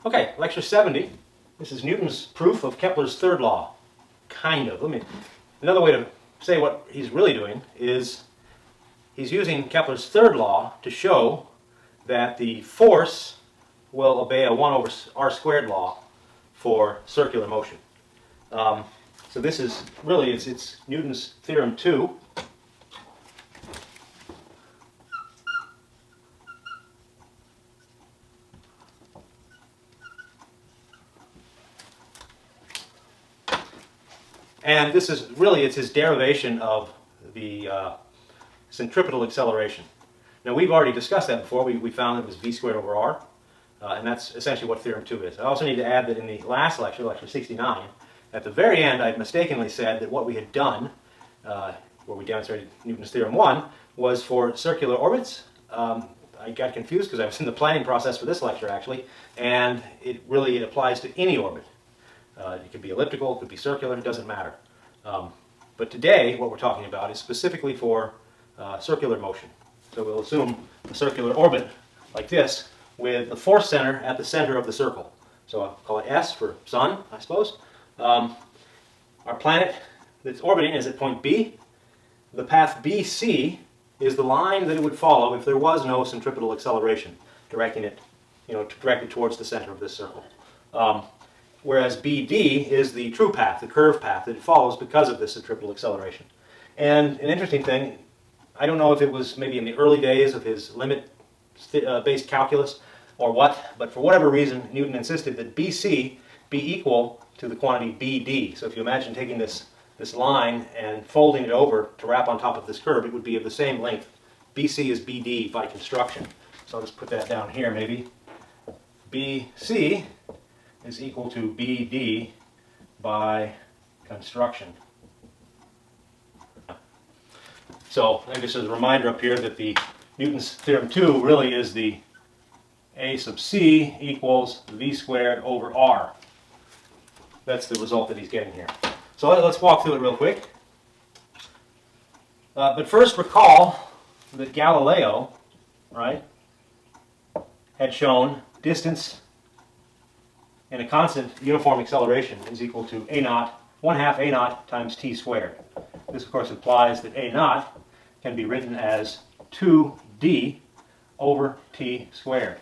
Okay, lecture 70. This is Newton's proof of Kepler's third law. Kind of. Another way to say what he's really doing is he's using Kepler's third law to show that the force will obey a 1 over r squared law for circular motion. So this is really, it's Newton's theorem 2. And this is really, it's his derivation of the centripetal acceleration. Now we've already discussed that before. We found it was v squared over r, and that's essentially what theorem 2 is. I also need to add that in the last lecture, lecture 69, at the very end I mistakenly said that what we had done, where we demonstrated Newton's theorem 1, was for circular orbits. I got confused because I was in the planning process for this lecture actually, and it applies to any orbit. It could be elliptical, it could be circular, it doesn't matter. But today, what we're talking about is specifically for circular motion. So we'll assume a circular orbit like this with the force center at the center of the circle. So I'll call it S for sun, I suppose. Our planet that's orbiting is at point B. The path BC is the line that it would follow if there was no centripetal acceleration, directing it, directed towards the center of this circle. Whereas BD is the true path, the curved path that it follows because of this centripetal acceleration. And an interesting thing, I don't know if it was maybe in the early days of his limit-based calculus or what, but for whatever reason, Newton insisted that BC be equal to the quantity BD. So if you imagine taking this line and folding it over to wrap on top of this curve, it would be of the same length. BC is BD by construction. So I'll just put that down here maybe. BC is equal to BD by construction. So I guess as a reminder up here that the Newton's theorem 2 really is the A sub c equals v squared over r. That's the result that he's getting here. So let's walk through it real quick. But first recall that Galileo, right, had shown distance in a constant uniform acceleration is equal to a naught, 1/2 a naught times t squared. This of course implies that a naught can be written as 2d over t squared.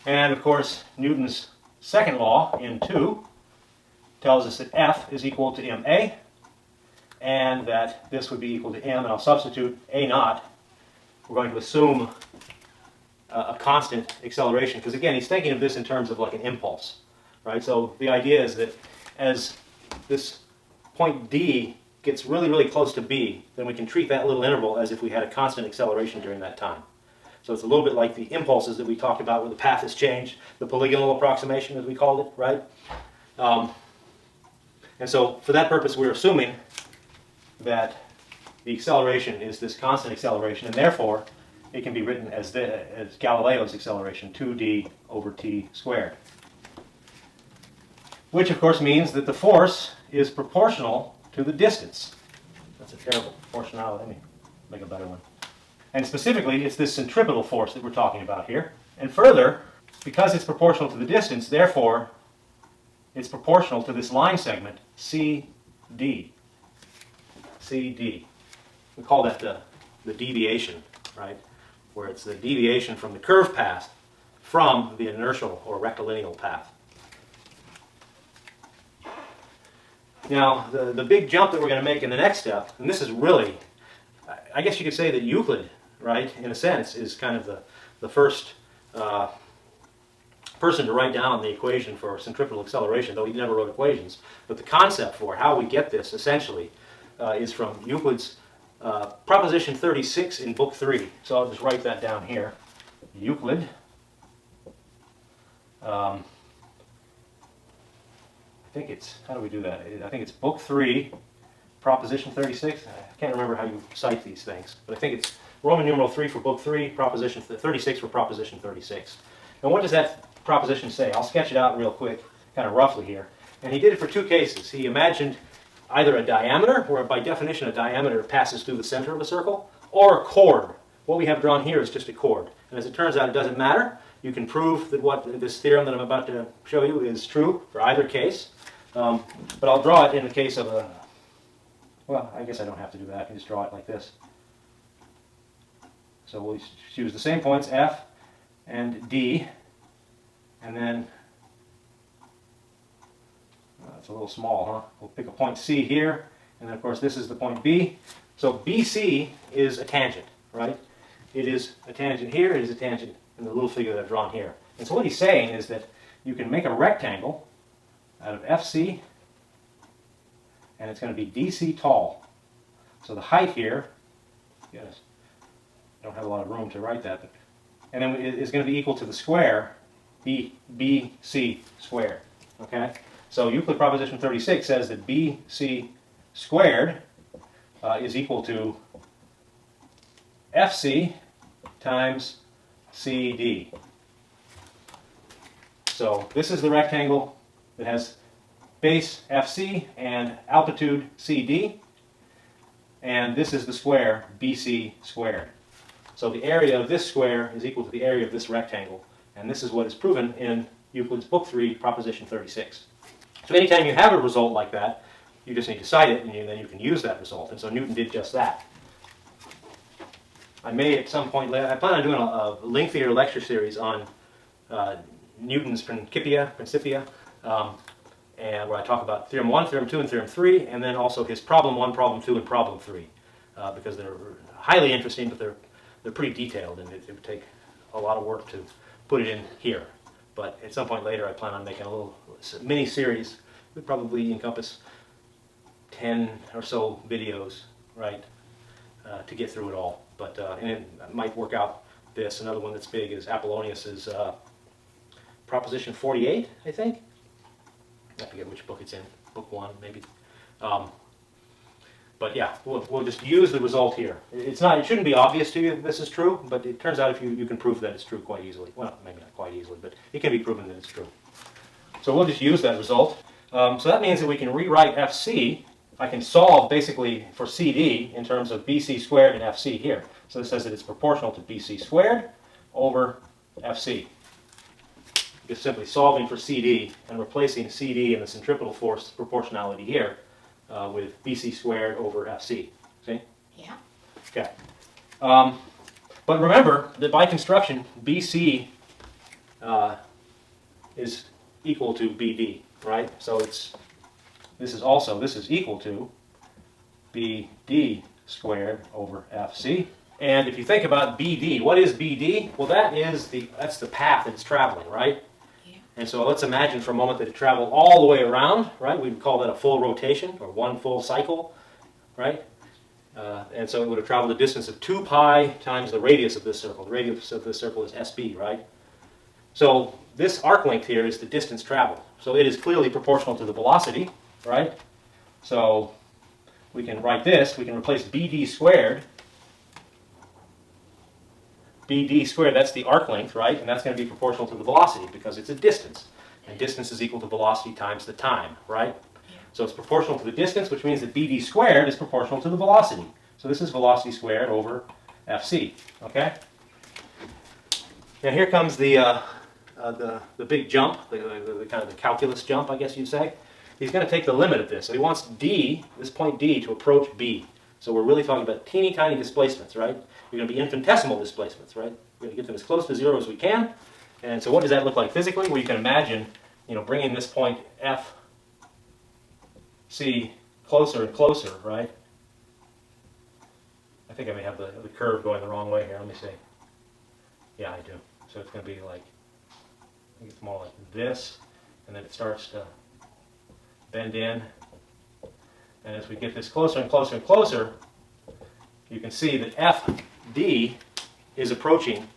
And of course Newton's second law in 2 tells us that F is equal to ma, and that this would be equal to m, and I'll substitute a naught. We're going to assume a constant acceleration, because again he's thinking of this in terms of like an impulse, right? So the idea is that as this point D gets really, really close to B, then we can treat that little interval as if we had a constant acceleration during that time. So it's a little bit like the impulses that we talked about where the path has changed, the polygonal approximation as we called it, right? And so for that purpose we're assuming that the acceleration is this constant acceleration, and therefore it can be written as Galileo's acceleration, 2d over t squared. Which of course means that the force is proportional to the distance. That's a terrible proportionality. Let me make a better one. And specifically, it's this centripetal force that we're talking about here. And further, because it's proportional to the distance, therefore, it's proportional to this line segment, CD. CD. We call that the deviation, right? Where it's the deviation from the curved path from the inertial or rectilineal path. Now, the big jump that we're going to make in the next step, and this is really, I guess you could say that Euclid, right, in a sense, is kind of the first person to write down the equation for centripetal acceleration, though he never wrote equations. But the concept for how we get this, essentially, is from Euclid's proposition 36 in book 3. So I'll just write that down here. Euclid. I think it's, how do we do that? I think it's book 3, proposition 36. I can't remember how you cite these things, but I think it's Roman numeral 3 for book 3, proposition 36 for proposition 36. And what does that proposition say? I'll sketch it out real quick, kind of roughly here. And he did it for two cases. He imagined either a diameter, where by definition a diameter passes through the center of a circle, or a chord. What we have drawn here is just a chord. And as it turns out, it doesn't matter. You can prove that what this theorem that I'm about to show you is true for either case. But I'll draw it in the case of a, well, I guess I don't have to do that. I can just draw it like this. So we'll choose the same points, F and D, and then, it's a little small, huh? We'll pick a point C here, and then of course this is the point B. So BC is a tangent, right? It is a tangent here, it is a tangent in the little figure that I've drawn here. And so what he's saying is that you can make a rectangle out of FC, and it's going to be DC tall. So the height here, yes, I don't have a lot of room to write that, but, and then it is going to be equal to the square, BC squared, okay? So Euclid proposition 36 says that BC squared is equal to FC times CD. So this is the rectangle that has base FC and altitude CD, and this is the square BC squared. So the area of this square is equal to the area of this rectangle, and this is what is proven in Euclid's book 3, proposition 36. So anytime you have a result like that, you just need to cite it, and then you can use that result. And so Newton did just that. I may at some point later, I plan on doing a lengthier lecture series on Newton's Principia, and where I talk about Theorem 1, Theorem 2, and Theorem 3, and then also his Problem 1, Problem 2, and Problem 3, because they're highly interesting, but they're pretty detailed, and it would take a lot of work to put it in here. But at some point later, I plan on making a little mini series. It would probably encompass 10 or so videos, right, to get through it all. But and it might work out this. Another one that's big is Apollonius's Proposition 48, I think. I forget which book it's in. Book 1, maybe. But yeah, we'll just use the result here. It shouldn't be obvious to you that this is true, but it turns out if you can prove that it's true quite easily. Well, maybe not quite easily, but it can be proven that it's true. So we'll just use that result. So that means that we can rewrite FC. I can solve basically for CD in terms of BC squared and FC here. So this says that it's proportional to BC squared over FC. Just simply solving for CD and replacing CD and the centripetal force proportionality here with BC squared over FC. See? Yeah. Okay. But remember that by construction, BC is equal to BD, right? So this is equal to BD squared over FC. And if you think about BD, what is BD? Well, that's the path that it's traveling, right? Yeah. And so let's imagine for a moment that it traveled all the way around, right? We would call that a full rotation or one full cycle, right? And so it would have traveled a distance of 2 pi times the radius of this circle. The radius of this circle is SB, right? So this arc length here is the distance traveled. So it is clearly proportional to the velocity, right? So we can write this. We can replace BD squared. BD squared, that's the arc length, right? And that's going to be proportional to the velocity because it's a distance. And distance is equal to velocity times the time, right? Yeah. So it's proportional to the distance, which means that BD squared is proportional to the velocity. So this is velocity squared over FC, okay? Now here comes the big jump, the kind of the calculus jump, I guess you'd say. He's going to take the limit of this. So he wants D, this point D, to approach B. So we're really talking about teeny tiny displacements, right? They're going to be infinitesimal displacements, right? We're going to get them as close to 0 as we can. And so what does that look like physically? Well, you can imagine, bringing this point FC closer and closer, right? I think I may have the curve going the wrong way here. Let me see. Yeah, I do. So it's going to be like, I think it's more like this, and then it starts to bend in. And as we get this closer and closer and closer, you can see that FD is approaching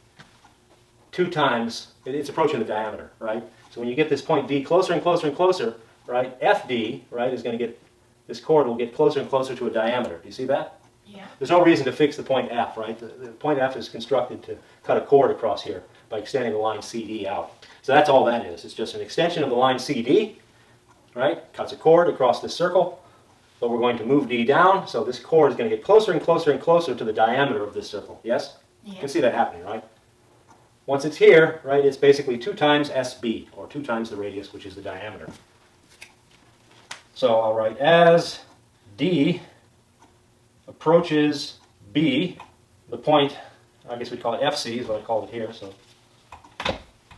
2 times, it's approaching the diameter, right? So when you get this point D closer and closer and closer, right, FD, right, is going to get, this chord will get closer and closer to a diameter. Do you see that? Yeah. There's no reason to fix the point F, right? The point F is constructed to cut a chord across here by extending the line CD out. So that's all that is. It's just an extension of the line CD, right? Cuts a chord across this circle. But we're going to move D down, so this chord is going to get closer and closer and closer to the diameter of this circle. Yes? Yeah. You can see that happening, right? Once it's here, right, it's basically 2 times SB, or 2 times the radius, which is the diameter. So I'll write as D approaches B, the point, I guess we'd call it FC, is what I called it here, so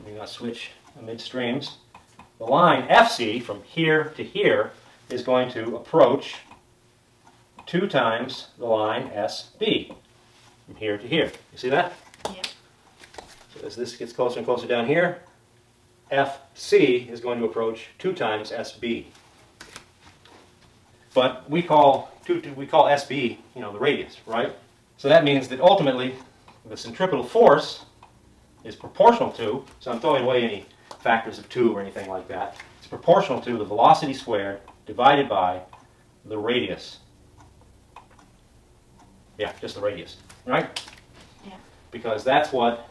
we not switch midstreams. The line FC from here to here is going to approach 2 times the line SB from here to here. You see that? Yeah. So as this gets closer and closer down here, FC is going to approach 2 times SB. But we call SB, the radius, right? So that means that ultimately the centripetal force is proportional to, so I'm throwing away any factors of 2 or anything like that. It's proportional to the velocity squared divided by the radius. Yeah, just the radius, right? Yeah. Because that's what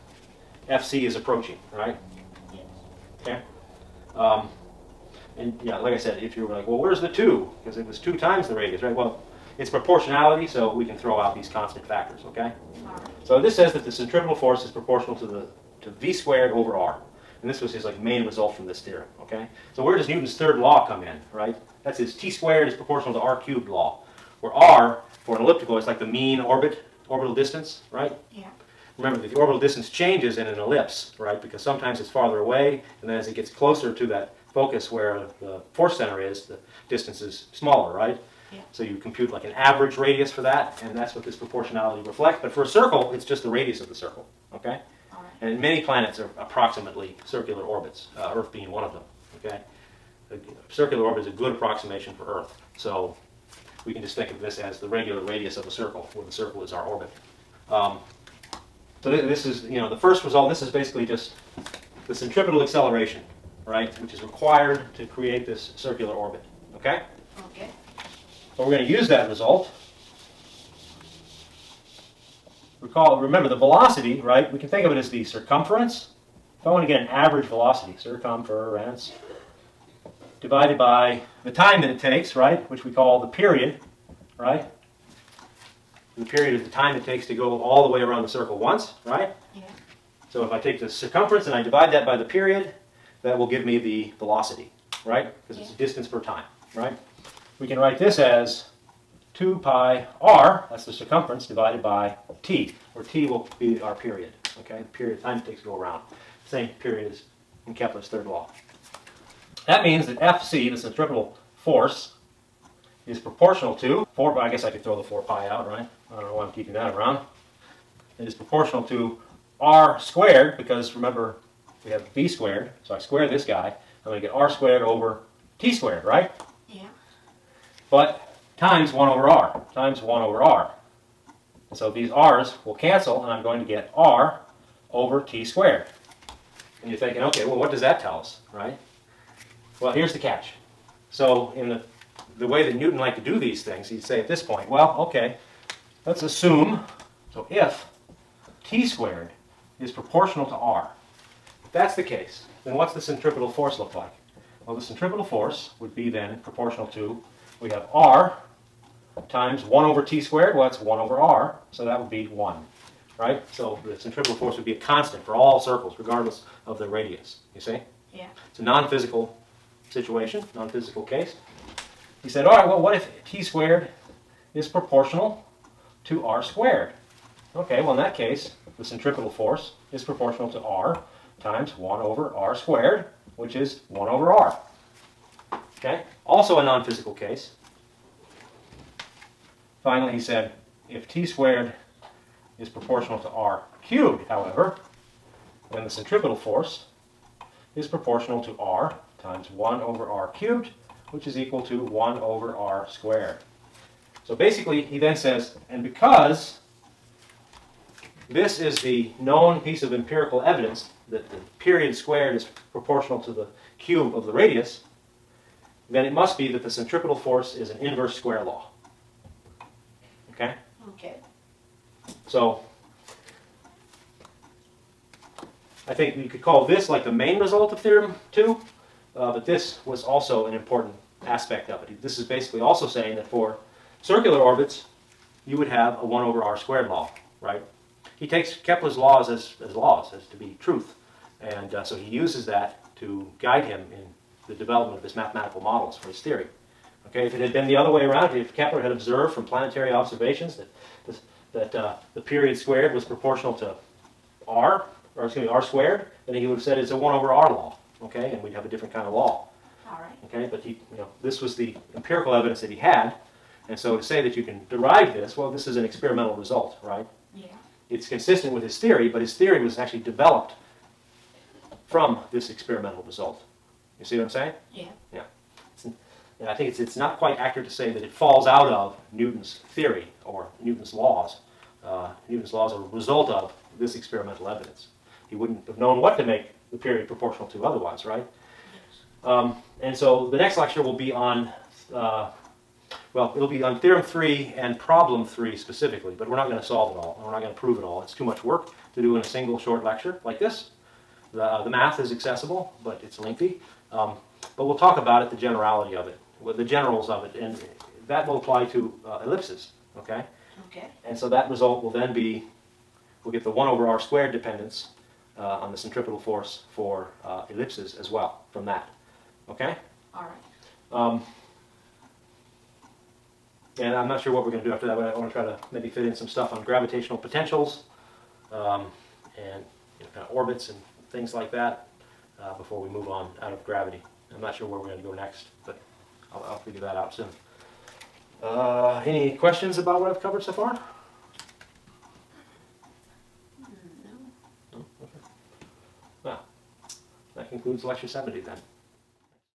FC is approaching, right? Yes. Okay. And yeah, like I said, if you were like, well, where's the 2? Because it was 2 times the radius, right? Well, it's proportionality, so we can throw out these constant factors, okay? All right. So this says that the centripetal force is proportional to V squared over R. And this was his main result from this theorem, okay? So where does Newton's third law come in, right? That's his T squared is proportional to R cubed law, where R, for an elliptical, is like the mean orbital distance, right? Yeah. Remember that the orbital distance changes in an ellipse, right? Because sometimes it's farther away, and then as it gets closer to that focus where the force center is, the distance is smaller, right? Yeah. So you compute like an average radius for that, and that's what this proportionality reflects. But for a circle, it's just the radius of the circle, okay? All right. And many planets are approximately circular orbits, Earth being one of them, okay? A circular orbit is a good approximation for Earth. So we can just think of this as the regular radius of a circle, where the circle is our orbit. So this is, the first result, this is basically just the centripetal acceleration, right, which is required to create this circular orbit, okay? Okay. So we're going to use that result. Remember the velocity, right, we can think of it as the circumference. If I want to get an average velocity, circumference, divided by the time that it takes, right, which we call the period, right? The period is the time it takes to go all the way around the circle once, right? Yeah. So if I take the circumference and I divide that by the period, that will give me the velocity, right? Because it's distance per time, right? We can write this as 2 pi r, that's the circumference, divided by t, where t will be our period, okay? The period of time it takes to go around. Same period as in Kepler's third law. That means that Fc, the centripetal force, is proportional to 4 pi. I guess I could throw the 4 pi out, right? I don't know why I'm keeping that around. It is proportional to r squared, because remember, we have v squared, so I square this guy. I'm going to get r squared over t squared, right? Yeah. But times 1 over r, times 1 over r. And so these r's will cancel, and I'm going to get r over t squared. And you're thinking, okay, well, what does that tell us, right? Well, here's the catch. So in the way that Newton liked to do these things, he'd say at this point, well, okay, let's assume, so if t squared is proportional to r, if that's the case, then what's the centripetal force look like? Well, the centripetal force would be then proportional to, we have r times 1 over t squared, well, that's 1 over r, so that would be 1, right? So the centripetal force would be a constant for all circles, regardless of their radius, you see? Yeah. It's a non-physical situation, non-physical case. He said, all right, well, what if t squared is proportional to r squared? Okay, well, in that case, the centripetal force is proportional to r times 1 over r squared, which is 1 over r. Okay, also a non-physical case. Finally, he said, if t squared is proportional to r cubed, however, then the centripetal force is proportional to r times 1 over r cubed, which is equal to 1 over r squared. So basically, he then says, and because this is the known piece of empirical evidence that the period squared is proportional to the cube of the radius, then it must be that the centripetal force is an inverse square law. Okay? Okay. So I think you could call this like the main result of theorem 2, but this was also an important aspect of it. This is basically also saying that for circular orbits, you would have a 1 over r squared law, right? he takes Kepler's laws as laws, as to be truth. And so he uses that to guide him in the development of his mathematical models for his theory. Okay, if it had been the other way around, if Kepler had observed from planetary observations that the period squared was proportional to r, or excuse me, r squared, then he would have said it's a 1 over r law. Okay, and we'd have a different kind of law. All right. Okay, but this was the empirical evidence that he had, and so to say that you can derive this, well, this is an experimental result, right? Yeah. It's consistent with his theory, but his theory was actually developed from this experimental result. You see what I'm saying? Yeah. Yeah. And I think it's not quite accurate to say that it falls out of Newton's theory or Newton's laws. Newton's laws are a result of this experimental evidence. He wouldn't have known what to make the period proportional to otherwise, right? Yes. And so the next lecture will be on, well, it'll be on Theorem 3 and Problem 3 specifically, but we're not going to solve it all, and we're not going to prove it all. It's too much work to do in a single short lecture like this. The math is accessible, but it's lengthy. But we'll talk about it, the generality of it, the generals of it, and that will apply to ellipses, okay? Okay. And so that result will then be, we'll get the 1 over r squared dependence on the centripetal force for ellipses as well from that, okay? All right. And I'm not sure what we're going to do after that, but I want to try to maybe fit in some stuff on gravitational potentials and kind of orbits and things like that before we move on out of gravity. I'm not sure where we're going to go next, but I'll figure that out soon. Any questions about what I've covered so far? No. No? Okay. Well, that concludes lecture 70 then.